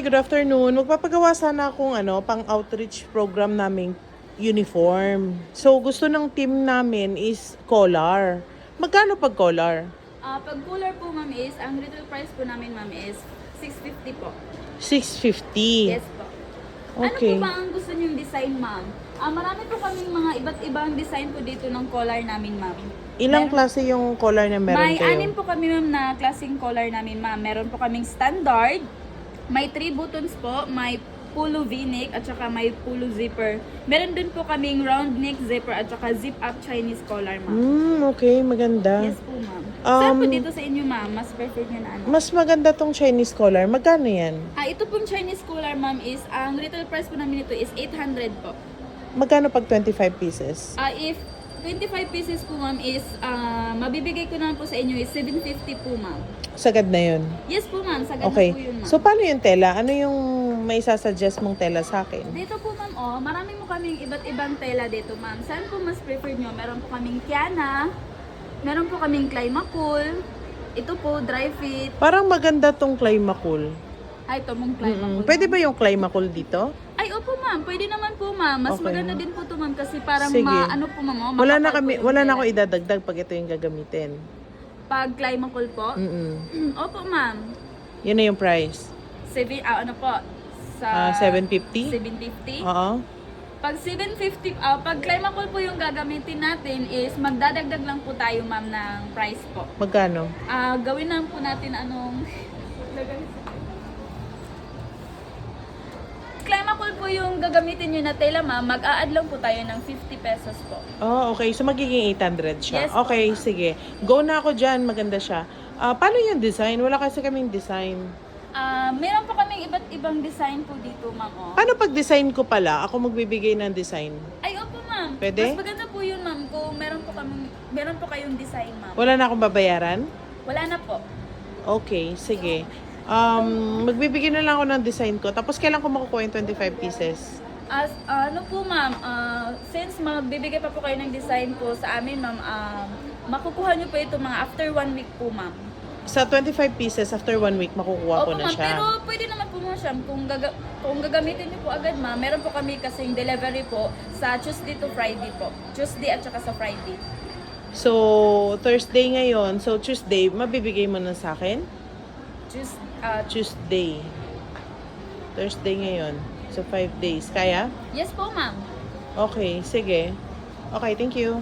Good afternoon. Magpapagawa sana akong pang-outreach program naming uniform. So, gusto ng team namin is collar. Magkano pag collar? Pag collar po, ma'am, is, ang retail price po namin, ma'am, is 650 po. 650. Yes po. Okay. Ano po ba ang gusto niyong design, ma'am? Marami po kaming mga iba't ibang design po dito ng collar namin, ma'am. Ilang klase yung collar na meron May kayo? anim po kami, ma'am, na klaseng collar namin, ma'am. Meron po kaming standard, may 3 buttons po, may pulo v-neck at saka may pulo zipper. Meron din po kaming round neck zipper at saka zip up Chinese collar, ma'am. Okay, maganda. Yes po, ma'am. Saan po dito sa inyo, ma'am? Mas preferred nyo na ano? Mas maganda tong Chinese collar. Magkano yan? Ito pong Chinese collar, ma'am, is, ang retail price po namin ito is 800 po. Magkano pag 25 pieces? If 25 pieces po, ma'am, is, mabibigay ko na po sa inyo is 750 po, ma'am. Sagad na yun. Yes po, ma'am. Sagad Okay. na po yun, ma'am. So, paano yung tela? Ano yung may sasuggest mong tela sa akin? Dito po, ma'am, marami mo kaming iba't ibang tela dito, ma'am. Saan po mas preferred nyo? Meron po kaming Kiana, meron po kaming Climacool, ito po, dry fit. Parang maganda tong Climacool. Ito mong Climacool. Pwede ba yung Climacool dito? Ay, opo, ma'am. Pwede naman po, ma'am. Mas Okay. maganda din po to, ma'am, kasi parang Sige. ano po, ma'am, Wala na makapal po yung wala na tela. ako idadagdag pag ito yung gagamitin. Pag Climacool po? Opo, ma'am. Yun na yung price. Ano po? Sa 750? 750? Oo. Pag 750, pag Climacool po yung gagamitin natin is magdadagdag lang po tayo, ma'am, ng price po. Magkano? Gawin lang po natin anong... Climacool po yung gagamitin nyo na tela, ma'am. Mag-a-add lang po tayo ng 50 pesos po. Oh, okay. So, magiging 800 siya. Yes po. Okay, sige. Go na ako dyan. Maganda siya. Paano yung design? Wala kasi kaming design. Meron po kaming iba't ibang design po dito, ma'am. Paano pag design ko pala? Ako magbibigay ng design. Ay, opo, ma'am. Pwede? Mas maganda po yun, ma'am, kung meron po kayong design, ma'am. Wala na akong babayaran? Wala na po. Okay, sige. Magbibigay na lang ako ng design ko. Tapos kailan ko makukuha yung 25 pieces? Ano po, ma'am, since magbibigay pa po kayo ng design po sa amin, ma'am, makukuha nyo po ito mga after 1 week po, ma'am. Sa 25 pieces, after 1 week, makukuha ko Opo, na ma'am, siya. pero pwede naman po, ma'am, siya. Kung gagamitin nyo po agad, ma'am, meron po kami kasing delivery po sa Tuesday to Friday po. Tuesday at saka sa Friday. So, Thursday ngayon. So, Tuesday, mabibigay mo na sa akin? Tuesday. Thursday ngayon. So, 5 days. Kaya? Yes po, ma'am. Okay, sige. Okay, thank you.